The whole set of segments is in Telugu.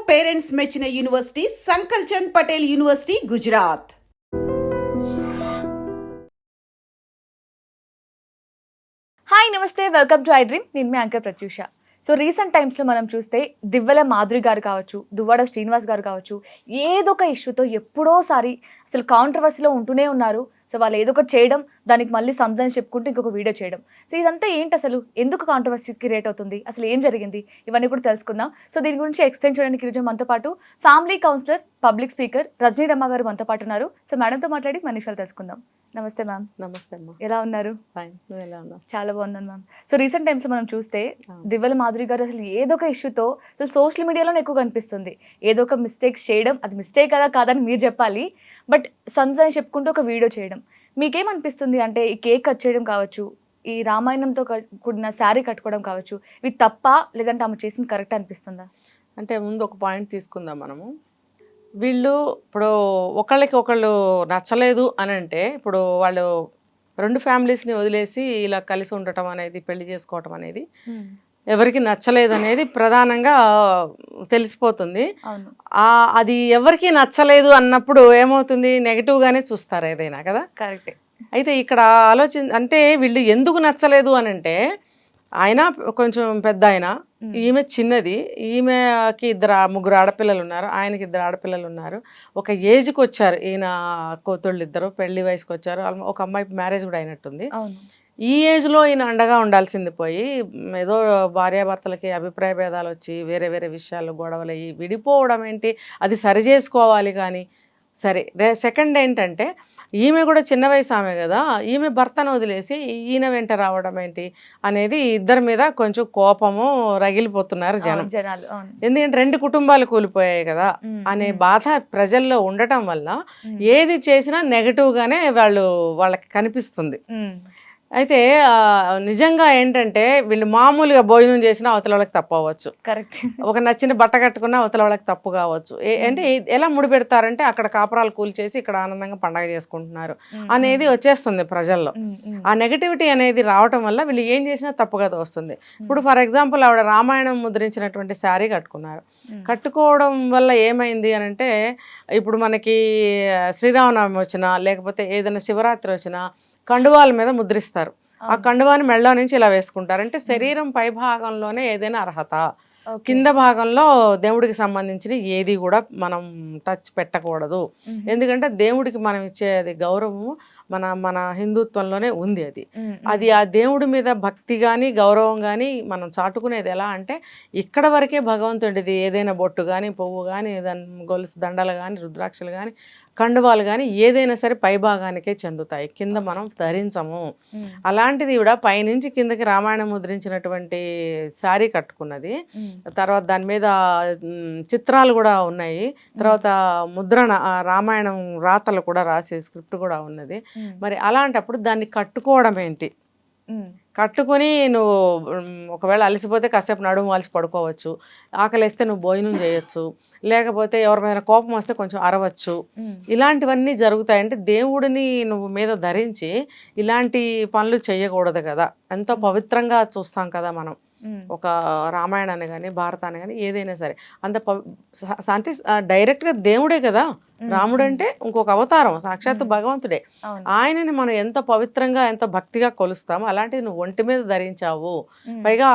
పేరెంట్స్ మెచ్చిన university Sankalchand Patel university Gujarat. Hi నమస్తే, వెల్కమ్ టు ఐ డ్రీమ్. నేను మీ యాంకర్ ప్రత్యూష. సో రీసెంట్ టైమ్స్లో మనం చూస్తే దివ్వెల మాధురి గారు కావచ్చు, దువ్వాడ శ్రీనివాస్ గారు కావచ్చు, ఏదో ఒక ఇష్యూతో ఎప్పుడోసారి అసలు కాంట్రవర్సీలో ఉంటూనే ఉన్నారు. సో వాళ్ళు ఏదో ఒకటి చేయడం, దానికి మళ్ళీ సంబంధించి చెప్పుకుంటూ ఇంకొక వీడియో చేయడం. సో ఇదంతా ఏంటి, అసలు ఎందుకు కాంట్రవర్సీ క్రియేట్ అవుతుంది, అసలు ఏం జరిగింది, ఇవన్నీ కూడా తెలుసుకుందాం. సో దీని గురించి ఎక్స్ప్లెయిన్ చేయడానికి ఈరోజు మనతో పాటు family counsellor, public speaker Rajani Ramma గారు మనతో పాటు ఉన్నారు. సో మేడంతో మాట్లాడి మన విషయాలు తెలుసుకుందాం. నమస్తే మ్యామ్. నమస్తే అమ్మా. ఎలా ఉన్నారు? ఫైన్, నువ్వు ఎలా ఉన్నావు? చాలా బాగున్నాను మ్యామ్. సో రీసెంట్ టైమ్స్లో మనం చూస్తే దివ్వెల మాధురి గారు అసలు ఏదో ఒక ఇష్యూతో అసలు సోషల్ మీడియాలోనే ఎక్కువ కనిపిస్తుంది. ఏదో ఒక మిస్టేక్ చేయడం, అది మిస్టేక్ కదా కాదని మీరు చెప్పాలి, బట్ సంజయ్ చెప్పుకుంటూ ఒక వీడియో చేయడం. మీకేమనిపిస్తుంది అంటే ఈ కేక్ కట్ చేయడం కావచ్చు, ఈ రామాయణంతో కూడిన శారీ కట్టుకోవడం కావచ్చు, ఇవి తప్ప లేదంటే ఆమె చేసింది కరెక్ట్ అనిపిస్తుందా? అంటే ముందు ఒక పాయింట్ తీసుకుందాం మనము. వీళ్ళు ఇప్పుడు ఒకళ్ళకి ఒకళ్ళు నచ్చలేదు అని అంటే, ఇప్పుడు వాళ్ళు రెండు ఫ్యామిలీస్ని వదిలేసి ఇలా కలిసి ఉండటం అనేది, పెళ్లి చేసుకోవటం అనేది ఎవరికి నచ్చలేదు అనేది ప్రధానంగా తెలిసిపోతుంది. అది ఎవరికి నచ్చలేదు అన్నప్పుడు ఏమవుతుంది, నెగిటివ్గానే చూస్తారు ఏదైనా కదా. కరెక్టే. అయితే ఇక్కడ అంటే వీళ్ళు ఎందుకు నచ్చలేదు అని అంటే, ఆయన కొంచెం పెద్ద ఆయన, ఈమె చిన్నది, ఈమెకి ముగ్గురు ఆడపిల్లలు ఉన్నారు, ఆయనకి 2 ఆడపిల్లలు ఉన్నారు. ఒక ఏజ్కి వచ్చారు, ఈయన కూతుళ్ళు ఇద్దరు పెళ్లి వయసుకి వచ్చారు. ఒక అమ్మాయి మ్యారేజ్ కూడా అయినట్టుంది. ఈ ఏజ్లో ఈయన అండగా ఉండాల్సింది పోయి ఏదో భార్యాభర్తలకి అభిప్రాయ భేదాలు వచ్చి వేరే వేరే విషయాలు గొడవలు అయ్యి విడిపోవడం ఏంటి, అది సరి చేసుకోవాలి. కానీ సరే, సెకండ్ ఏంటంటే ఈమె కూడా చిన్న వయసు ఆమె కదా, ఈమె భర్తను వదిలేసి ఈయన వెంట రావడం ఏంటి అనేది ఇద్దరి మీద కొంచెం కోపము రగిలిపోతున్నారు జనాలు. ఎందుకంటే 2 కుటుంబాలు కూలిపోయాయి కదా అనే బాధ ప్రజల్లో ఉండటం వల్ల ఏది చేసినా నెగటివ్గానే వాళ్ళకి కనిపిస్తుంది. అయితే నిజంగా ఏంటంటే వీళ్ళు మామూలుగా భోజనం చేసినా అవతల వాళ్ళకి తప్పు అవ్వచ్చు, కరెక్ట్. ఒక నచ్చిన బట్ట కట్టుకున్నా అవతల వాళ్ళకి తప్పు కావచ్చు. అంటే ఎలా ముడిపెడతారంటే అక్కడ కాపురాలు కూల్చేసి ఇక్కడ ఆనందంగా పండగ చేసుకుంటున్నారు అనేది వచ్చేస్తుంది ప్రజల్లో. ఆ నెగటివిటీ అనేది రావటం వల్ల వీళ్ళు ఏం చేసినా తప్పుగా వస్తుంది. ఇప్పుడు ఫర్ ఎగ్జాంపుల్ ఆవిడ రామాయణం ముద్రించినటువంటి శారీ కట్టుకున్నారు. కట్టుకోవడం వల్ల ఏమైంది అని అంటే, ఇప్పుడు మనకి శ్రీరామనవమి వచ్చినా లేకపోతే ఏదైనా శివరాత్రి వచ్చినా కండువాల మీద ముద్రిస్తారు. ఆ కండువాని మెళ్ళ నుంచి ఇలా వేసుకుంటారు. అంటే శరీరం పై భాగంలోనే ఏదైనా అర్హత, కింద భాగంలో దేవుడికి సంబంధించిన ఏది కూడా మనం టచ్ పెట్టకూడదు. ఎందుకంటే దేవుడికి మనం ఇచ్చేది గౌరవము మన హిందుత్వంలోనే ఉంది. అది ఆ దేవుడి మీద భక్తి కానీ గౌరవం కానీ మనం చాటుకునేది ఎలా అంటే, ఇక్కడ వరకే భగవంతుడిది ఏదైనా బొట్టు కానీ పువ్వు కానీ గొలుసు దండలు కానీ రుద్రాక్షలు కానీ కండువాలు కానీ ఏదైనా సరే పై భాగానికే చెందుతాయి, కింద మనం ధరించము. అలాంటిది కూడా పైనుంచి కిందకి రామాయణం ముద్రించినటువంటి శారీ కట్టుకున్నది. తర్వాత దాని మీద చిత్రాలు కూడా ఉన్నాయి, తర్వాత ముద్రణ రామాయణం రాతలు కూడా రాసే స్క్రిప్ట్ కూడా ఉన్నది. మరి అలాంటప్పుడు దాన్ని కట్టుకోవడం ఏంటి, కట్టుకుని నువ్వు ఒకవేళ అలసిపోతే కాసేపు నడుము వాల్చి పడుకోవచ్చు, ఆకలిస్తే నువ్వు భోజనం చేయొచ్చు, లేకపోతే ఎవరి మీద కోపం వస్తే కొంచెం అరవచ్చు. ఇలాంటివన్నీ జరుగుతాయంటే దేవుడిని నువ్వు మీద ధరించి ఇలాంటి పనులు చేయకూడదు కదా. ఎంతో పవిత్రంగా చూస్తాం కదా మనం ఒక రామాయణాన్ని కానీ భారతాన్ని కానీ ఏదైనా సరే. అంటే డైరెక్ట్గా దేవుడే కదా రాముడు అంటే, ఇంకొక అవతారం, సాక్షాత్తు భగవంతుడే. ఆయనని మనం ఎంతో పవిత్రంగా ఎంతో భక్తిగా కొలుస్తాము. అలాంటిది నువ్వు ఒంటి మీద ధరించావు, పైగా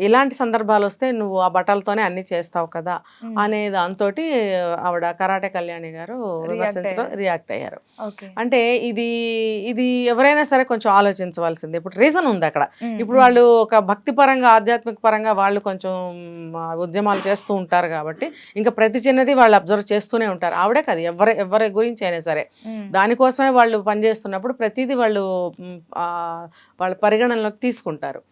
ఇలాంటి సందర్భాలు వస్తే నువ్వు ఆ బట్టలతోనే అన్ని చేస్తావు కదా అనే దాంతో ఆవిడ కరాటే కళ్యాణి గారు విమర్శించడం, రియాక్ట్ అయ్యారు. అంటే ఇది ఎవరైనా సరే కొంచెం ఆలోచించవలసింది. ఇప్పుడు రీజన్ ఉంది అక్కడ. ఇప్పుడు వాళ్ళు ఒక భక్తి పరంగా ఆధ్యాత్మిక పరంగా వాళ్ళు కొంచెం ఉద్యమాలు చేస్తూ ఉంటారు కాబట్టి ఇంకా ప్రతి చిన్నది వాళ్ళు అబ్జర్వ్ చేస్తూనే ఉంటారు. ఆవిడే కాదు, ఎవరి గురించి అయినా సరే దానికోసమే వాళ్ళు పనిచేస్తున్నప్పుడు ప్రతిదీ వాళ్ళు పరిగణనలోకి తీసుకుంటారు.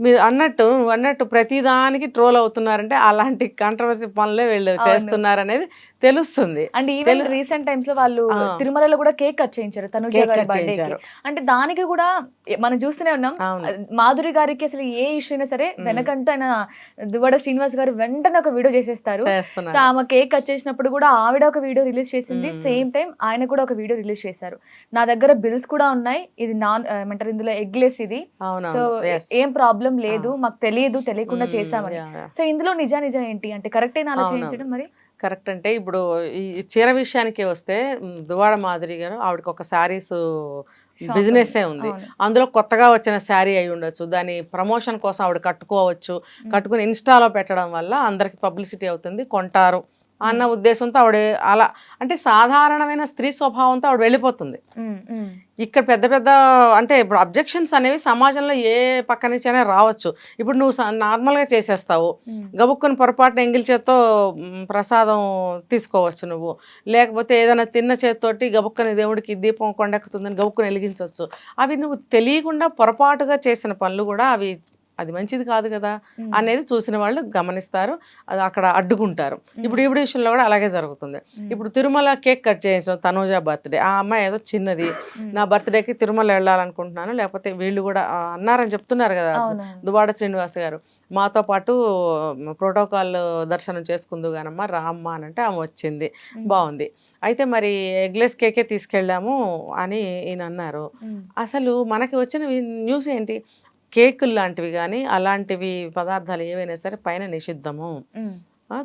మీరు అన్నట్టు ప్రతిదానికి ట్రోల్ అవుతున్నారంటే అలాంటి కాంట్రవర్సీ పనులే వీళ్ళు చేస్తున్నారు అనేది తెలుస్తుంది. అండ్ ఈవెన్ రీసెంట్ టైమ్స్ లో వాళ్ళు తిరుమలలో కూడా కేక్ కట్ చేయించారు తనుజ గారి బర్త్డేకి. అంటే దానికి కూడా మనం చూస్తూనే ఉన్నాం, మాధురి గారికి అసలు ఏ ఇష్యూ అయినా సరే వెనకంటే ఆయన దువ్వాడ శ్రీనివాస్ గారు వెంటనే ఒక వీడియో చేసేస్తారు. సో ఆమె కేక్ కట్ చేసినప్పుడు కూడా ఆవిడ ఒక వీడియో రిలీజ్ చేసింది, సేమ్ టైం ఆయన కూడా ఒక వీడియో రిలీజ్ చేశారు. నా దగ్గర బిల్స్ కూడా ఉన్నాయి, ఇది ఏమంటారు ఇందులో ఎగ్లెస్ ఇది, సో ఏం ప్రాబ్లం ప్రాబ్లం లేదు, మాకు తెలియకుండా చేసామని. సో ఇందులో నిజం ఏంటి అంటే కరెక్టేనా అలా చేయించడం? మరి కరెక్ట్. అంటే ఇప్పుడు ఈ చీర విషయానికి వస్తే దువ్వాడ మాధురి గారు ఆవిడకి ఒక శారీస్ బిజినెస్ ఉంది. అందులో కొత్తగా వచ్చిన శారీ అయి ఉండొచ్చు, దాని ప్రమోషన్ కోసం ఆవిడ కట్టుకోవచ్చు, కట్టుకుని ఇన్స్టాలో పెట్టడం వల్ల అందరికి పబ్లిసిటీ అవుతుంది, కొంటారు అన్న ఉద్దేశంతో ఆవిడ అలా అంటే సాధారణమైన స్త్రీ స్వభావంతో ఆవిడ వెళ్ళిపోతుంది. ఇక్కడ పెద్ద పెద్ద అంటే ఇప్పుడు అబ్జెక్షన్స్ అనేవి సమాజంలో ఏ పక్క నుంచైనా రావచ్చు. ఇప్పుడు నువ్వు నార్మల్గా చేసేస్తావు, గబుక్కుని పొరపాటున ఎంగిల్ చేత్తో ప్రసాదం తీసుకోవచ్చు నువ్వు, లేకపోతే ఏదైనా తిన్న చేత్తోటి గబుక్కని దేవుడికి దీపం కొండెక్కుతుందని గబుక్కుని వెలిగించవచ్చు. అవి నువ్వు తెలియకుండా పొరపాటుగా చేసిన పనులు కూడా అది మంచిది కాదు కదా అనేది చూసిన వాళ్ళు గమనిస్తారు, అది అక్కడ అడ్డుకుంటారు. ఇప్పుడు ఈ విషయంలో కూడా అలాగే జరుగుతుంది. ఇప్పుడు తిరుమల కేక్ కట్ చేసాం, తనూజ బర్త్డే, ఆ అమ్మాయి ఏదో చిన్నది, నా బర్త్డేకి తిరుమల వెళ్ళాలనుకుంటున్నాను, లేకపోతే వీళ్ళు కూడా అన్నారని చెప్తున్నారు కదా దువ్వాడ శ్రీనివాస్ గారు, మాతో పాటు ప్రోటోకాల్ దర్శనం చేసుకుందు గానమ్మా రామ్మ అని అంటే ఆమె వచ్చింది, బాగుంది. అయితే మరి ఎగ్లెస్ కేకే తీసుకెళ్ళాము అని ఈయన అన్నారు. అసలు మనకి వచ్చిన న్యూస్ ఏంటి, కేకులు లాంటివి కానీ అలాంటివి పదార్థాలు ఏవైనా సరే పైన నిషిద్ధము,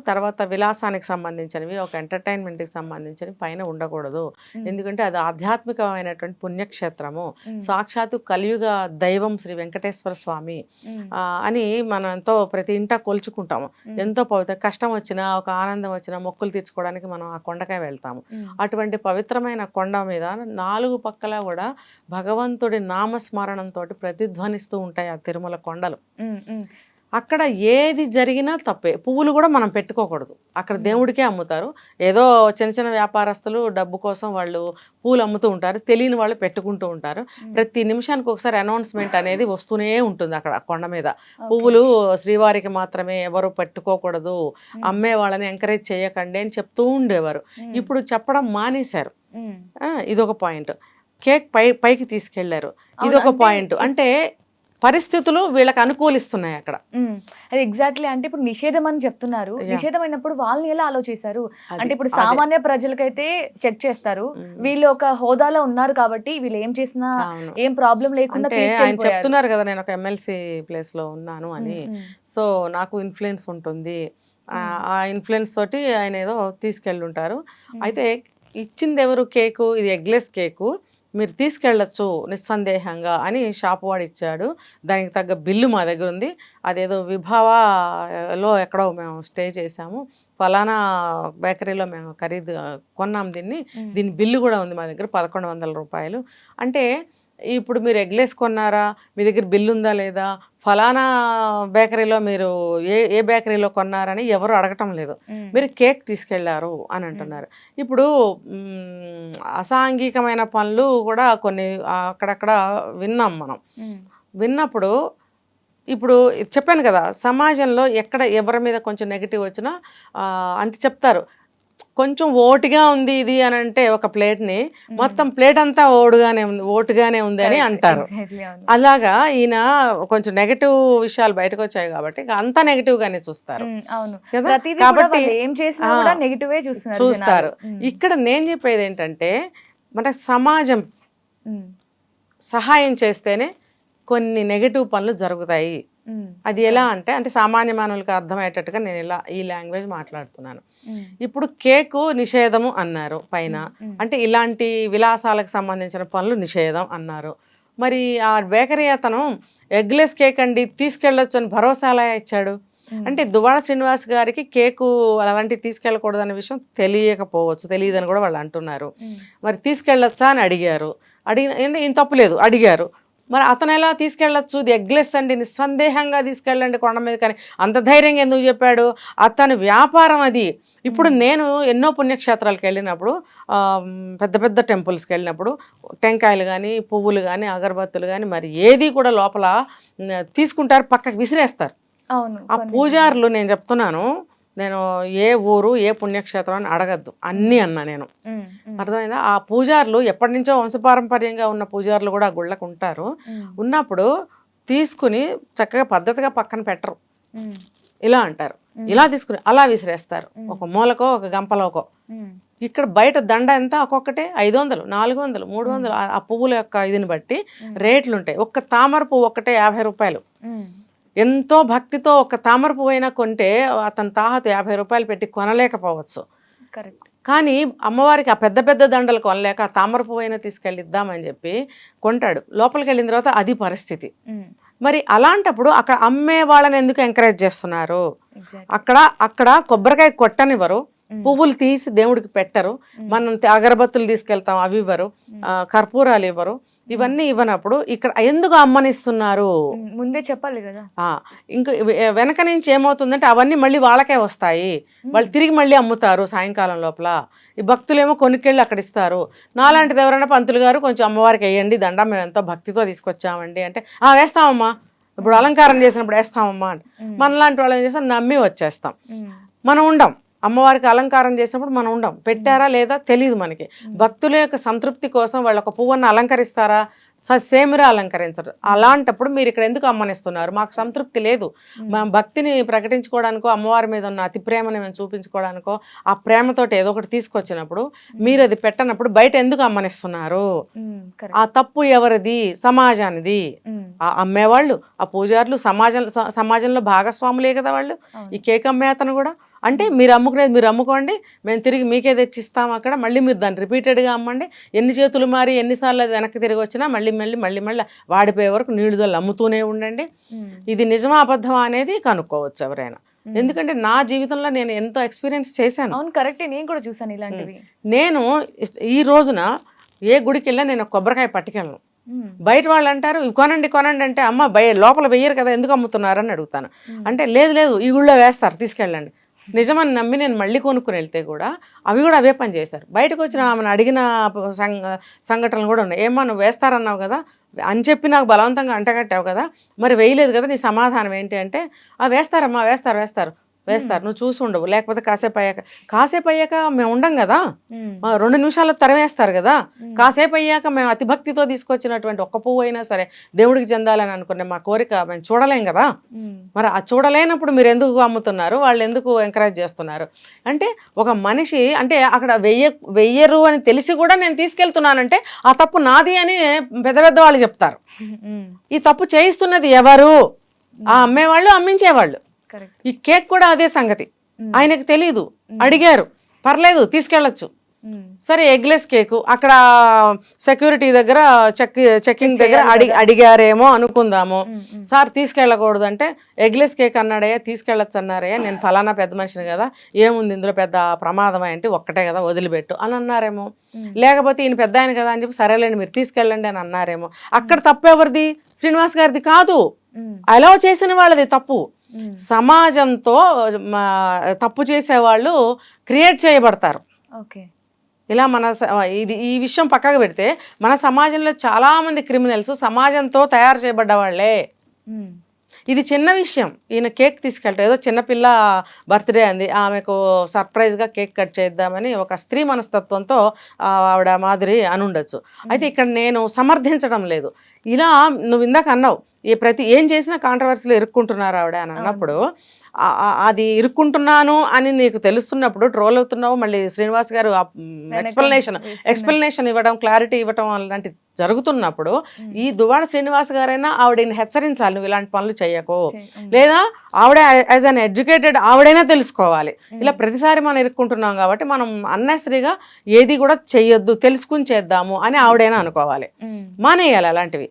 తర్వాత విలాసానికి సంబంధించినవి, ఒక ఎంటర్టైన్మెంట్కి సంబంధించినవి పైన ఉండకూడదు, ఎందుకంటే అది ఆధ్యాత్మికమైనటువంటి పుణ్యక్షేత్రము, సాక్షాత్తు కలియుగ దైవం శ్రీ వెంకటేశ్వర స్వామి అని మనం ఎంతో ప్రతి ఇంటా కొలుచుకుంటాము, ఎంతో పవిత్ర, కష్టం వచ్చినా ఒక ఆనందం వచ్చినా మొక్కులు తీర్చుకోవడానికి మనం ఆ కొండకాయ వెళ్తాము. అటువంటి పవిత్రమైన కొండ మీద 4 పక్కల కూడా భగవంతుడి నామస్మరణంతో ప్రతిధ్వనిస్తూ ఉంటాయి ఆ తిరుమల కొండలు. అక్కడ ఏది జరిగినా తప్పే. పువ్వులు కూడా మనం పెట్టుకోకూడదు, అక్కడ దేవుడికే అమ్ముతారు. ఏదో చిన్న చిన్న వ్యాపారస్తులు డబ్బు కోసం వాళ్ళు పూలు అమ్ముతూ ఉంటారు, తెలియని వాళ్ళు పెట్టుకుంటూ ఉంటారు. ప్రతి నిమిషానికి ఒకసారి అనౌన్స్మెంట్ అనేది వస్తూనే ఉంటుంది అక్కడ కొండ మీద. పువ్వులు శ్రీవారికి మాత్రమే, ఎవరు పెట్టుకోకూడదు, అమ్మే వాళ్ళని ఎంకరేజ్ చేయకండి అని చెప్తూ ఉండేవారు. ఇప్పుడు చెప్పడం మానేశారు. ఇదొక పాయింట్. కేక్ పైకి తీసుకెళ్లారు, ఇదొక పాయింట్. అంటే పరిస్థితులు వీళ్ళకి అనుకూలిస్తున్నాయి అక్కడ. అది ఎగ్జాక్ట్లీ. అంటే ఇప్పుడు నిషేధం అని చెప్తున్నారు, నిషేధం అయినప్పుడు వాళ్ళని ఎలా అలో చేశారు అంటే ఇప్పుడు సామాన్య ప్రజలకైతే చెక్ చేస్తారు, వీళ్ళు ఒక హోదాలో ఉన్నారు కాబట్టి వీళ్ళు ఏం చేసినా ఏం ప్రాబ్లం లేకుండా ఆయన చెప్తున్నారు కదా, నేను ఒక ఎమ్మెల్సీ ప్లేస్ లో ఉన్నాను అని, సో నాకు ఇన్ఫ్లుయెన్స్ ఉంటుంది, ఆ ఇన్ఫ్లుయెన్స్ తోటి ఆయన ఏదో తీసుకెళ్ళి ఉంటారు. అయితే ఇచ్చింది ఎవరు కేకు, ఇది ఎగ్లెస్ కేకు, మీరు తీసుకెళ్ళచ్చు నిస్సందేహంగా అని షాప్ వాడు ఇచ్చాడు. దానికి తగ్గ బిల్లు మా దగ్గర ఉంది. అదేదో విభావాలో ఎక్కడో మేము స్టే చేసాము, ఫలానా బేకరీలో మేము ఖరీదు కొన్నాం దీని బిల్లు కూడా ఉంది మా దగ్గర, 1100 రూపాయలు. అంటే ఇప్పుడు మీరు ఎగ్లెస్ కొన్నారా, మీ దగ్గర బిల్లు ఉందా లేదా, ఫలానా బేకరీలో మీరు ఏ బేకరీలో కొన్నారని ఎవరు అడగటం లేదు, మీరు కేక్ తీసుకెళ్లారు అని అంటున్నారు. ఇప్పుడు అసాంఘికమైన పనులు కూడా కొన్ని అక్కడక్కడ విన్నాం మనం. విన్నప్పుడు ఇప్పుడు చెప్పాను కదా, సమాజంలో ఎక్కడ ఎవరి మీద కొంచెం నెగిటివ్ వచ్చినా అంటే చెప్తారు, కొంచెం ఓటుగా ఉంది ఇది అని అంటే ఒక ప్లేట్ని మొత్తం ప్లేట్ అంతా ఓటుగానే ఉంది అని అంటారు. అలాగా ఈయన కొంచెం నెగటివ్ విషయాలు బయటకు వచ్చాయి కాబట్టి అంతా నెగటివ్ గానే చూస్తారు కాబట్టి చూస్తారు. ఇక్కడ నేను చెప్పేది ఏంటంటే, మన సమాజం సహాయం చేస్తేనే కొన్ని నెగటివ్ పనులు జరుగుతాయి. అది ఎలా అంటే సామాన్య మానవులకు అర్థమయ్యేటట్టుగా నేను ఇలా ఈ లాంగ్వేజ్ మాట్లాడుతున్నాను. ఇప్పుడు కేకు నిషేధము అన్నారు పైన, అంటే ఇలాంటి విలాసాలకు సంబంధించిన పనులు నిషేధం అన్నారు. మరి ఆ బేకరీ అతను ఎగ్లెస్ కేక్ అండి తీసుకెళ్ళొచ్చు అని భరోసా ఎలా ఇచ్చాడు? అంటే దువ్వాడ శ్రీనివాస్ గారికి కేకు అలాంటివి తీసుకెళ్ళకూడదు అనే విషయం తెలియకపోవచ్చు, తెలియదని కూడా వాళ్ళు అంటున్నారు. మరి తీసుకెళ్ళొచ్చా అని అడిగారు, ఈయన తప్పులేదు అడిగారు, మరి అతను ఎలా తీసుకెళ్ళచ్చు, ఇది ఎగ్లెస్ అండి నిస్సందేహంగా తీసుకెళ్ళండి కొండ మీద, కానీ అంత ధైర్యంగా ఎందుకు చెప్పాడు? అతని వ్యాపారం అది. ఇప్పుడు నేను ఎన్నో పుణ్యక్షేత్రాలకు వెళ్ళినప్పుడు, పెద్ద పెద్ద టెంపుల్స్కి వెళ్ళినప్పుడు టెంకాయలు కానీ పువ్వులు కానీ అగరబత్తులు కానీ మరి ఏది కూడా లోపల తీసుకుంటారు, పక్కకు విసిరేస్తారు. ఆ పూజారులు, నేను చెప్తున్నాను, నేను ఏ ఊరు ఏ పుణ్యక్షేత్రం అని అడగద్దు, అన్నీ అన్నా నేను, అర్థమైందా? ఆ పూజారులు ఎప్పటి నుంచో వంశపారంపర్యంగా ఉన్న పూజారులు కూడా ఆ గుళ్ళకు ఉంటారు. ఉన్నప్పుడు తీసుకుని చక్కగా పద్ధతిగా పక్కన పెట్టరు, ఇలా అంటారు, ఇలా తీసుకుని అలా విసిరేస్తారు, ఒక మూలకో ఒక గంపలోకో. ఇక్కడ బయట దండ ఎంత, ఒక్కొక్కటే 500, 400, 300, ఆ పువ్వుల యొక్క ఇదిని బట్టి రేట్లు ఉంటాయి. ఒక్క తామర పువ్వు ఒక్కటే 50 రూపాయలు. ఎంతో భక్తితో ఒక తామర పువ్వైనా కొంటే అతని తాహత 50 రూపాయలు పెట్టి కొనలేకపోవచ్చు. కరెక్ట్. కానీ అమ్మవారికి ఆ పెద్ద పెద్ద దండలు కొనలేక ఆ తామర పువ్వైనా తీసుకెళ్ళి ఇద్దామని చెప్పి కొంటాడు. లోపలికి వెళ్ళిన తర్వాత అది పరిస్థితి. మరి అలాంటప్పుడు అక్కడ అమ్మే వాళ్ళని ఎందుకు ఎంకరేజ్ చేస్తున్నారు? అక్కడ కొబ్బరికాయ కొట్టనివ్వరు, పువ్వులు తీసి దేవుడికి పెట్టరు, మనం అగరబత్తులు తీసుకెళ్తాం అవి ఇవ్వరు, కర్పూరాలు ఇవ్వరు, ఇవన్నీ ఇవ్వనప్పుడు ఇక్కడ ఎందుకు అమ్మనిస్తున్నారు? ముందే చెప్పాలి కదా. ఇంకా వెనక నుంచి ఏమవుతుందంటే అవన్నీ మళ్ళీ వాళ్ళకే వస్తాయి, వాళ్ళు తిరిగి మళ్ళీ అమ్ముతారు సాయంకాలం లోపల. ఈ భక్తులేమో కొనుక్కెళ్ళి అక్కడ ఇస్తారు. నాలాంటిది ఎవరైనా పంతులు గారు కొంచెం అమ్మవారికి వేయండి దండం, మేము ఎంతో భక్తితో తీసుకొచ్చామండి అంటే వేస్తామమ్మా, ఇప్పుడు అలంకారం చేసినప్పుడు వేస్తామమ్మా అని మనలాంటి వాళ్ళు ఏం చేస్తాం, నమ్మి వచ్చేస్తాం. మనం ఉండం, అమ్మవారికి అలంకారం చేసినప్పుడు మనం ఉండం, పెట్టారా లేదా తెలియదు మనకి. భక్తుల యొక్క సంతృప్తి కోసం వాళ్ళు ఒక పువ్వును అలంకరిస్తారా? సేమిరా అలంకరించరు. అలాంటప్పుడు మీరు ఇక్కడ ఎందుకు అమ్మనిస్తున్నారు? మాకు సంతృప్తి లేదు, మా భక్తిని ప్రకటించుకోవడానికో అమ్మవారి మీద ఉన్న అతి ప్రేమని మేము చూపించుకోవడానికో ఆ ప్రేమతోటి ఏదో ఒకటి తీసుకొచ్చినప్పుడు మీరు అది పెట్టనప్పుడు బయట ఎందుకు అమ్మనిస్తున్నారు? ఆ తప్పు ఎవరిది? సమాజానిది. ఆ అమ్మేవాళ్ళు, ఆ పూజారులు సమాజంలో భాగస్వాములే కదా వాళ్ళు. ఈ కేక్ అమ్మే అతను కూడా అంటే మీరు అమ్ముకునేది మీరు అమ్ముకోండి, మేము తిరిగి మీకే తెచ్చిస్తాం, అక్కడ మళ్ళీ మీరు దాన్ని రిపీటెడ్గా అమ్మండి, ఎన్ని చేతులు మారి ఎన్నిసార్లు అది వెనక్కి తిరిగి వచ్చినా మళ్ళీ వాడిపోయే వరకు నీళ్ళుదలు అమ్ముతూనే ఉండండి. ఇది నిజమా అబద్ధమా అనేది కనుక్కోవచ్చు ఎవరైనా. ఎందుకంటే నా జీవితంలో నేను ఎంతో ఎక్స్పీరియన్స్ చేశాను. అవును, కరెక్ట్. నేను కూడా చూసాను ఇలాంటివి. నేను ఈ రోజున ఏ గుడికి వెళ్ళా నేను కొబ్బరికాయ పట్టుకెళ్ళను. బయట వాళ్ళు అంటారు కొనండి కొనండి అంటే, అమ్మ లోపల వెయ్యరు కదా ఎందుకు అమ్ముతున్నారు అని అడుగుతాను. అంటే లేదు ఈ గుళ్ళో వేస్తారు తీసుకెళ్ళండి. నిజమని నమ్మి నేను మళ్ళీ కొనుక్కుని వెళ్తే కూడా అవి కూడా అవే పని చేశారు. బయటకు వచ్చిన ఆమెను అడిగిన సంఘటనలు కూడా ఉన్నాయి. ఏమో నువ్వు వేస్తారన్నావు కదా అని చెప్పి నాకు బలవంతంగా అంటగట్టావు కదా, మరి వేయలేదు కదా, నీ సమాధానం ఏంటి అంటే, వేస్తారమ్మా వేస్తారు నువ్వు చూసి ఉండవు, లేకపోతే కాసేపు అయ్యాక మేము ఉండం కదా, 2 నిమిషాల్లో తరవేస్తారు కదా, కాసేపు అయ్యాక మేము అతి భక్తితో తీసుకొచ్చినటువంటి ఒక్క పువ్వు అయినా సరే దేవుడికి చెందాలని అనుకునే మా కోరిక మేము చూడలేం కదా, మరి ఆ చూడలేనప్పుడు మీరు ఎందుకు అమ్ముతున్నారు, వాళ్ళు ఎందుకు ఎంకరేజ్ చేస్తున్నారు అంటే, ఒక మనిషి అంటే అక్కడ వెయ్యరు అని తెలిసి కూడా నేను తీసుకెళ్తున్నానంటే ఆ తప్పు నాది అని పెద్ద వాళ్ళు చెప్తారు. ఈ తప్పు చేయిస్తున్నది ఎవరు? ఆ అమ్మేవాళ్ళు, అమ్మించేవాళ్ళు. ఈ కేక్ కూడా అదే సంగతి. ఆయనకు తెలీదు, అడిగారు, పర్లేదు తీసుకెళ్ళచ్చు. సరే ఎగ్లెస్ కేకు అక్కడ సెక్యూరిటీ దగ్గర చెక్కింగ్ దగ్గర అడిగారేమో అనుకుందాము. సార్ తీసుకెళ్ళకూడదు అంటే, ఎగ్లెస్ కేక్ అన్నాడయ్యా తీసుకెళ్ళచ్చు అన్నారయ్యా, నేను ఫలానా పెద్ద మనిషిని కదా, ఏముంది ఇందులో పెద్ద ప్రమాదం అంటే ఒక్కటే కదా వదిలిపెట్టు అని అన్నారేమో. లేకపోతే ఈయన పెద్ద ఆయన కదా అని చెప్పి సరేలేండి మీరు తీసుకెళ్ళండి అని అన్నారేమో. అక్కడ తప్పు ఎవరిది? శ్రీనివాస్ గారిది కాదు, అలౌ చేసిన వాళ్ళది తప్పు. సమాజంతో తప్పు చేసేవాళ్ళు క్రియేట్ చేయబడతారు. ఇలా ఈ విషయం పక్కకు పెడితే మన సమాజంలో చాలా మంది క్రిమినల్స్ సమాజంతో తయారు చేయబడ్డ వాళ్ళే. ఇది చిన్న విషయం. ఈయన కేక్ తీసుకెళ్తాడు, ఏదో చిన్నపిల్ల బర్త్డే అంది, ఆమెకు సర్ప్రైజ్గా కేక్ కట్ చేద్దామని ఒక స్త్రీ మనస్తత్వంతో ఆవిడ మాదిరి అనుండొచ్చు. అయితే ఇక్కడ నేను సమర్థించడం లేదు. ఇలా నువ్వు ఇందాక అన్నావు ఏం చేసినా కాంట్రవర్సీలో ఇరుక్కుంటున్నారు ఆవిడ అని అన్నప్పుడు, అది ఇరుక్కుంటున్నాను అని నీకు తెలుస్తున్నప్పుడు ట్రోల్ అవుతున్నావు. మళ్ళీ శ్రీనివాస్ గారు ఎక్స్ప్లెనేషన్ ఇవ్వడం, క్లారిటీ ఇవ్వడం అలాంటి జరుగుతున్నప్పుడు ఈ దువ్వాడ శ్రీనివాస్ గారైనా ఆవిడని హెచ్చరించాలి, నువ్వు ఇలాంటి పనులు చెయ్యకు, లేదా ఆవిడ యాజ్ అన్ ఎడ్యుకేటెడ్ ఆవిడైనా తెలుసుకోవాలి. ఇలా ప్రతిసారి మనం ఇరుక్కుంటున్నాం కాబట్టి మనం అన్నెసరీగా ఏది కూడా చెయ్యొద్దు, తెలుసుకుని చేద్దాము అని ఆవిడైనా అనుకోవాలి, మానేయాలి అలాంటివి.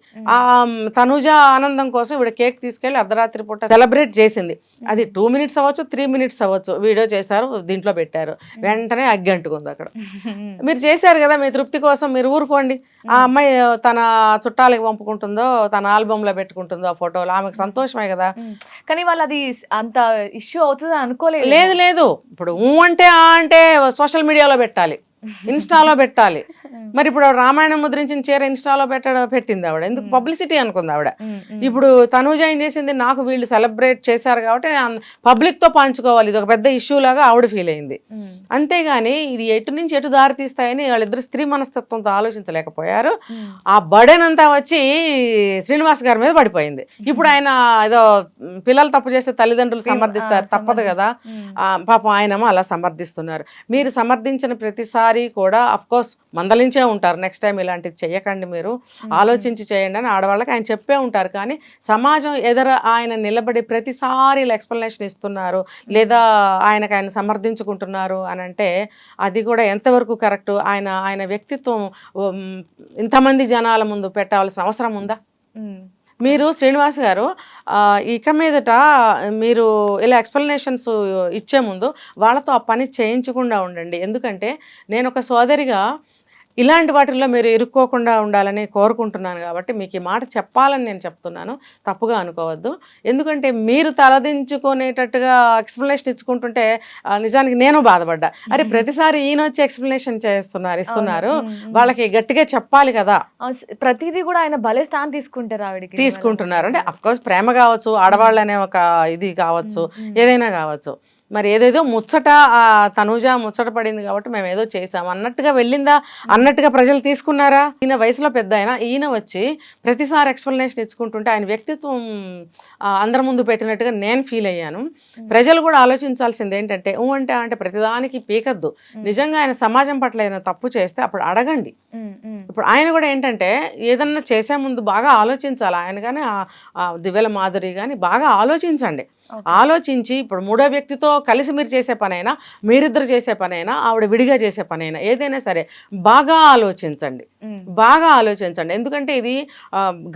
తనుజ ఆనందం కోసం ఇవిడ కేక్ తీసుకెళ్లి అర్ధరాత్రి పూట సెలబ్రేట్ చేసింది. అది 2 minutes అవ్వచ్చు, 3 minutes అవ్వచ్చు, వీడియో చేశారు, దీంట్లో పెట్టారు, వెంటనే అగ్గి అంటుకుంది అక్కడ. మీరు చేశారు కదా, మీ తృప్తి కోసం మీరు ఊరుకోండి. ఆ అమ్మాయి తన చుట్టాలకి పంపుకుంటుందో, తన ఆల్బమ్ లో పెట్టుకుంటుందో ఆ ఫోటోలు, ఆమెకు సంతోషమే కదా. కానీ వాళ్ళు అది అంత ఇష్యూ అవుతుంది అనుకోలేదు. లేదు ఇప్పుడు అంటే సోషల్ మీడియాలో పెట్టాలి, ఇన్స్టాలో పెట్టాలి. మరి ఇప్పుడు రామాయణం ముద్రించిన చీర ఇన్స్టాలో పెట్టింది ఆవిడ, ఎందుకు పబ్లిసిటీ అనుకుంది ఆవిడ. ఇప్పుడు తనూజ ఏం చేసింది, నాకు వీళ్ళు సెలబ్రేట్ చేశారు కాబట్టి పబ్లిక్ తో పంచుకోవాలి, ఇది ఒక పెద్ద ఇష్యూ లాగా ఆవిడ ఫీల్ అయింది. అంతేగాని ఇది ఎటు నుంచి ఎటు దారి తీస్తాయని వాళ్ళిద్దరు స్త్రీ మనస్తత్వంతో ఆలోచించలేకపోయారు. ఆ బర్డెన్ అంతా వచ్చి శ్రీనివాస్ గారి మీద పడిపోయింది. ఇప్పుడు ఆయన ఏదో పిల్లలు తప్పు చేస్తే తల్లిదండ్రులు సమర్థిస్తారు, తప్పదు కదా, పాపం ఆయనేమో అలా సమర్థిస్తున్నారు. మీరు సమర్థించిన ప్రతిసారి కూడా అఫ్ కోర్స్ మందలి సడలించే ఉంటారు, నెక్స్ట్ టైం ఇలాంటిది చెయ్యకండి, మీరు ఆలోచించి చేయండి అని ఆడవాళ్ళకి ఆయన చెప్పే ఉంటారు. కానీ సమాజం ఎదుర ఆయన నిలబడి ప్రతిసారి ఎక్స్ప్లెనేషన్ ఇస్తున్నారు, లేదా ఆయన సమర్థించుకుంటున్నారు అని అంటే అది కూడా ఎంతవరకు కరెక్ట్? ఆయన వ్యక్తిత్వం ఇంతమంది జనాల ముందు పెట్టాల్సిన అవసరం ఉందా? మీరు శ్రీనివాస్ గారు ఇక మీదట మీరు ఇలా ఎక్స్ప్లెనేషన్స్ ఇచ్చే ముందు వాళ్ళతో ఆ పని చేయించకుండా ఉండండి. ఎందుకంటే నేను ఒక సోదరిగా ఇలాంటి వాటిల్లో మీరు ఇరుక్కోకుండా ఉండాలని కోరుకుంటున్నాను కాబట్టి మీకు ఈ మాట చెప్పాలని నేను చెప్తున్నాను, తప్పుగా అనుకోవద్దు. ఎందుకంటే మీరు తలదించుకునేటట్టుగా ఎక్స్ప్లెనేషన్ ఇచ్చుకుంటుంటే నిజానికి నేను బాధపడ్డా. అరే ప్రతిసారి ఈయన వచ్చి ఎక్స్ప్లెనేషన్ ఇస్తున్నారు, వాళ్ళకి గట్టిగా చెప్పాలి కదా. ప్రతిదీ కూడా ఆయన భలే స్టాండ్ తీసుకుంటున్నారు. అంటే అఫ్కోర్స్ ప్రేమ కావచ్చు, ఆడవాళ్ళు అనే ఒక ఇది కావచ్చు, ఏదైనా కావచ్చు. మరి ఏదేదో ముచ్చట తనూజ ముచ్చట పడింది కాబట్టి మేము ఏదో చేసాం అన్నట్టుగా వెళ్ళిందా అన్నట్టుగా ప్రజలు తీసుకున్నారా? ఈయన వయసులో పెద్ద ఈయన వచ్చి ప్రతిసారి ఎక్స్ప్లెనేషన్ ఇచ్చుకుంటుంటే ఆయన వ్యక్తిత్వం అందరి ముందు పెట్టినట్టుగా నేను ఫీల్ అయ్యాను. ప్రజలు కూడా ఆలోచించాల్సింది ఏంటంటే అంటే ప్రతిదానికి పీకద్దు. నిజంగా ఆయన సమాజం పట్ల ఏదైనా తప్పు చేస్తే అప్పుడు అడగండి. ఇప్పుడు ఆయన కూడా ఏంటంటే ఏదన్నా చేసే ముందు బాగా ఆలోచించాలి. ఆయన కానీ దివ్యల మాధురి కానీ బాగా ఆలోచించండి. ఆలోచించి ఇప్పుడు మూడో వ్యక్తితో కలిసి మీరు చేసే పనైనా, మీరిద్దరు చేసే పనైనా, ఆవిడ విడిగా చేసే పనైనా ఏదైనా సరే బాగా ఆలోచించండి. ఎందుకంటే ఇది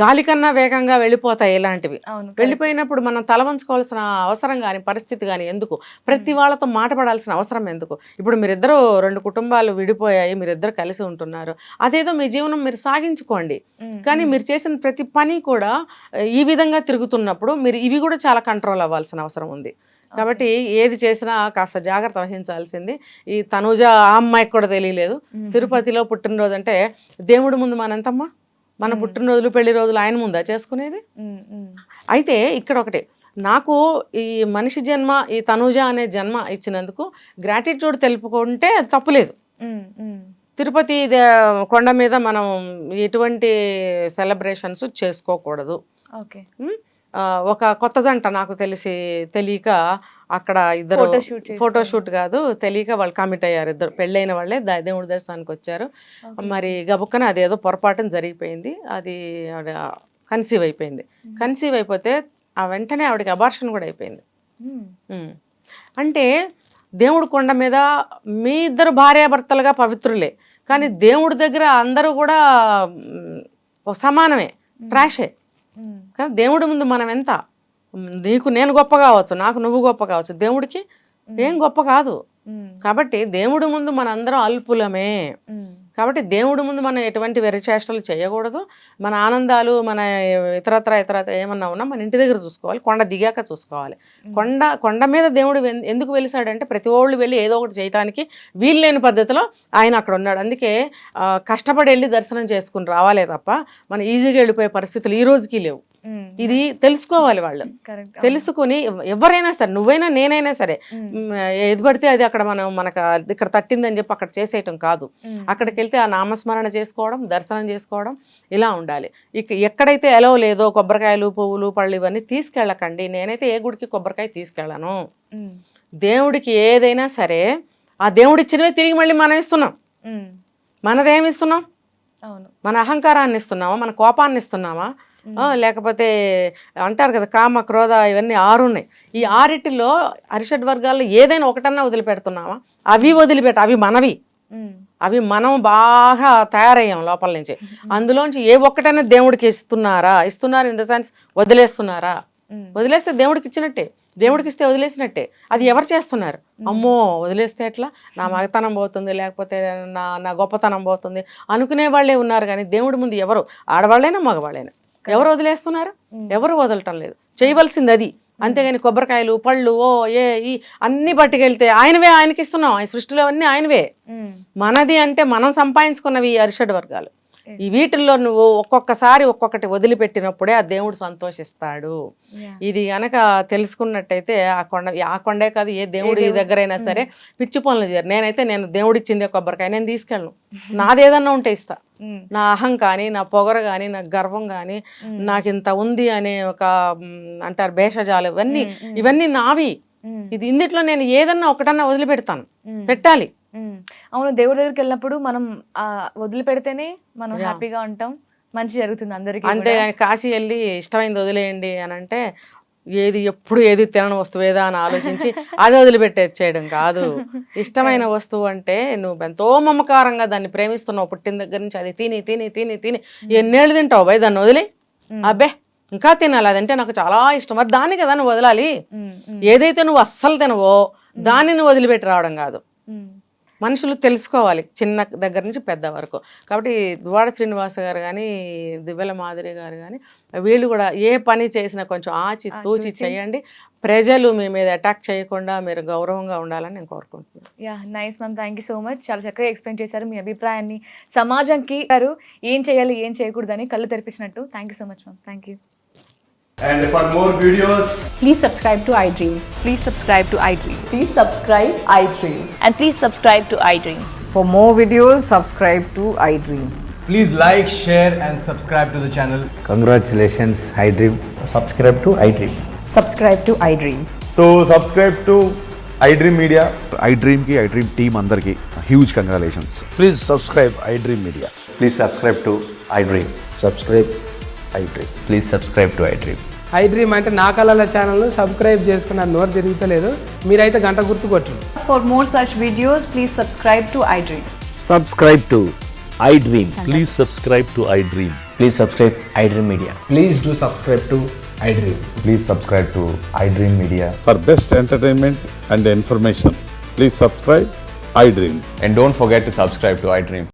గాలి కన్నా వేగంగా వెళ్ళిపోతాయి ఇలాంటివి. వెళ్ళిపోయినప్పుడు మనం తల వంచుకోవాల్సిన అవసరం కానీ పరిస్థితి కానీ ఎందుకు? ప్రతి వాళ్ళతో మాట పడాల్సిన అవసరం ఎందుకు? ఇప్పుడు మీరిద్దరు 2 కుటుంబాలు విడిపోయాయి, మీరిద్దరు కలిసి ఉంటున్నారు, అదేదో మీ జీవనం మీరు సాగించుకోండి. కానీ మీరు చేసిన ప్రతి పని కూడా ఈ విధంగా తిరుగుతున్నప్పుడు మీరు ఇవి కూడా చాలా కంట్రోల్ అవ్వాల్సిన అవసరం ఉంది. కాబట్టి ఏది చేసినా కాస్త జాగ్రత్త వహించాల్సింది. ఈ తనూజ ఆ అమ్మాయికి కూడా తెలియలేదు. తిరుపతిలో పుట్టినరోజు అంటే దేవుడి ముందు మనంతమ్మా, మన పుట్టినరోజులు పెళ్లి రోజులు ఆయన ముందా చేసుకునేది? అయితే ఇక్కడ ఒకటి, నాకు ఈ మనిషి జన్మ, ఈ తనూజ అనే జన్మ ఇచ్చినందుకు గ్రాటిట్యూడ్ తెలుపుకుంటే తప్పులేదు. తిరుపతి కొండ మీద మనం ఎటువంటి సెలబ్రేషన్స్ చేసుకోకూడదు. ఒక కొత్త జంట నాకు తెలియక అక్కడ ఇద్దరు ఫోటోషూట్ కాదు తెలియక వాళ్ళు కమిట్ అయ్యారు. ఇద్దరు పెళ్ళైన వాళ్ళే దేవుడి దర్శనానికి వచ్చారు. మరి గబుక్కన అదేదో పొరపాటున జరిగిపోయింది. అది ఆవిడ కన్సీవ్ అయిపోయింది. కన్సీవ్ అయిపోతే వెంటనే ఆవిడకి అబార్షన్ కూడా అయిపోయింది. అంటే దేవుడి కొండ మీద మీ ఇద్దరు భార్యాభర్తలుగా పవిత్రులే, కానీ దేవుడి దగ్గర అందరూ కూడా సమానమే, ట్రాషే. కానీ దేవుడి ముందు మనం ఎంత, నీకు నేను గొప్ప కావచ్చు, నాకు నువ్వు గొప్ప కావచ్చు, దేవుడికి ఏం గొప్ప కాదు. కాబట్టి దేవుడి ముందు మనందరం అల్పులమే. కాబట్టి దేవుడి ముందు మనం ఎటువంటి వెరిచేష్టలు చేయకూడదు. మన ఆనందాలు, మన ఇతరత్ర ఏమన్నా ఉన్నా మన ఇంటి దగ్గర చూసుకోవాలి, కొండ దిగాక చూసుకోవాలి. కొండ మీద దేవుడు ఎందుకు వెలిసాడంటే ప్రతి ఒళ్ళు వెళ్ళి ఏదో ఒకటి చేయడానికి వీలు లేని పద్ధతిలో ఆయన అక్కడ ఉన్నాడు. అందుకే కష్టపడి వెళ్ళి దర్శనం చేసుకుని రావాలే తప్ప మన ఈజీగా వెళ్ళిపోయే పరిస్థితులు ఈ రోజుకి లేవు. ఇది తెలుసుకోవాలి వాళ్ళు. తెలుసుకుని ఎవరైనా సరే, నువ్వైనా నేనైనా సరే, ఏది పడితే అది అక్కడ మనకు ఇక్కడ తట్టిందని చెప్పి అక్కడ చేసేయటం కాదు. అక్కడికి వెళ్తే ఆ నామస్మరణ చేసుకోవడం, దర్శనం చేసుకోవడం, ఇలా ఉండాలి. ఎక్కడైతే ఎలా లేదో కొబ్బరికాయలు, పువ్వులు, పళ్ళు ఇవన్నీ తీసుకెళ్ళకండి. నేనైతే ఏ గుడికి కొబ్బరికాయ తీసుకెళ్ళను. దేవుడికి ఏదైనా సరే ఆ దేవుడు ఇచ్చినవే తిరిగి మళ్ళీ మనం ఇస్తున్నాం. మనదేమి ఇస్తున్నాం? మన అహంకారాన్ని ఇస్తున్నామా, మన కోపాన్ని ఇస్తున్నామా, లేకపోతే అంటారు కదా కామ, క్రోధ, ఇవన్నీ 6 ఉన్నాయి. ఈ 6 అరిషడ్ వర్గాల్లో ఏదైనా ఒకటన్నా వదిలిపెడుతున్నామా? అవి అవి మనవి, అవి మనం బాగా తయారయ్యాం లోపల నుంచి. అందులోంచి ఏ ఒక్కటైనా దేవుడికి ఇస్తున్నారు ఇన్ ద సెన్స్ వదిలేస్తున్నారా? వదిలేస్తే దేవుడికి ఇచ్చినట్టే, దేవుడికి ఇస్తే వదిలేసినట్టే. అది ఎవరు చేస్తున్నారు? అమ్మో వదిలేస్తే ఎట్లా, నా మగతనం పోతుంది, లేకపోతే నా గొప్పతనం పోతుంది అనుకునే వాళ్ళే ఉన్నారు. కానీ దేవుడి ముందు ఎవరు, ఆడవాళ్ళైనా మగవాళ్ళైనా, ఎవరు వదిలేస్తున్నారు? ఎవరు వదలటం లేదు. చేయవలసింది అది. అంతేగాని కొబ్బరికాయలు, పళ్ళు, ఈ అన్ని పట్టుకెళ్తే ఆయనకి ఇస్తున్నాం. ఆయన సృష్టిలో అన్నీ ఆయనవే. మనది అంటే మనం సంపాదించుకున్నవి అరిషడ్ వర్గాలు. ఈ వీటిల్లో నువ్వు ఒక్కొక్కసారి ఒక్కొక్కటి వదిలిపెట్టినప్పుడే ఆ దేవుడు సంతోషిస్తాడు. ఇది గనక తెలుసుకున్నట్టయితే ఆ కొండే కాదు, ఏ దేవుడి దగ్గరైనా సరే పిచ్చి పనులు చేయరు. నేను దేవుడిచ్చిందే కొబ్బరికాయ నేను తీసుకెళ్ళను. నాదేదన్నా ఉంటే ఇస్తా. నా అహం కానీ, నా పొగరు కానీ, నా గర్వం కానీ, నాకు ఇంత ఉంది అనే ఒక అంటారు భేషజాలు, ఇవన్నీ నావి. ఇందుట్లో నేను ఏదన్నా ఒకటన్నా వదిలిపెడతాను, పెట్టాలి. అవును, దేవుడి దగ్గరికి వెళ్ళినప్పుడు మనం వదిలిపెడితేనే మనం Yeah. హ్యాపీగా ఉంటాం, మంచి జరుగుతుంది అందరికీ. అంతేగాని కాశీ వెళ్ళి ఇష్టమైంది వదిలేయండి అని అంటే ఎప్పుడు ఏది తినని వస్తువు ఏదా అని ఆలోచించి అది వదిలిపెట్టేచ్చేయడం కాదు. ఇష్టమైన వస్తువు అంటే నువ్వు ఎంతో మమకారంగా దాన్ని ప్రేమిస్తున్నావు, పుట్టిన దగ్గర నుంచి అది తిని తిని తిని తిని ఎన్నేళ్ళు తింటావు భయ్ దాన్ని వదిలి, అబ్బే ఇంకా తినాలి అదంటే నాకు చాలా ఇష్టం, మరి దాన్ని కదా నువ్వు వదలాలి. ఏదైతే నువ్వు అస్సలు తినవో దాన్ని నువ్వు వదిలిపెట్టి రావడం కాదు. మనుషులు తెలుసుకోవాలి చిన్న దగ్గర నుంచి పెద్ద వరకు. కాబట్టి దువ్వాడ శ్రీనివాస గారు కానీ దివ్యల మాధురి గారు కానీ వీళ్ళు కూడా ఏ పని చేసినా కొంచెం ఆచి తూచి చేయండి. ప్రజలు మీ మీద అటాక్ చేయకుండా మీరు గౌరవంగా ఉండాలని నేను కోరుకుంటున్నాను. Yeah, nice ma'am, thank you so much. చాలా చక్కగా ఎక్స్ప్లెయిన్ చేశారు మీ అభిప్రాయాన్ని, సమాజంకి ఏం చేయాలి ఏం చేయకూడదని కళ్ళు తెరిపించినట్టు. Thank you so much ma'am, thank you. And for more videos, Please subscribe to iDream. Please subscribe to iDream. Please subscribe iDream. And please subscribe to iDream. For more videos, subscribe to iDream. please like, share and subscribe to the channel. Congratulations, iDream. Subscribe to iDream. Subscribe to iDream. So subscribe to iDream Media. iDream team అందరికి huge congratulations. Please subscribe iDream Media. Please subscribe to iDream. Subscribe iDream. Please subscribe to iDream. iDream అంటే నా కళల ఛానల్ను సబ్స్క్రైబ్ చేసుకున్న నోరు తిరుగుతలేదు, మీరైతే గంట గుర్తు కొట్టండి. For more such videos, please subscribe to iDream. Subscribe to iDream. Please subscribe to iDream. Please subscribe iDream Media. Please do subscribe to iDream. Please subscribe to iDream Media. For best entertainment and information, please subscribe iDream. And don't forget to subscribe to iDream.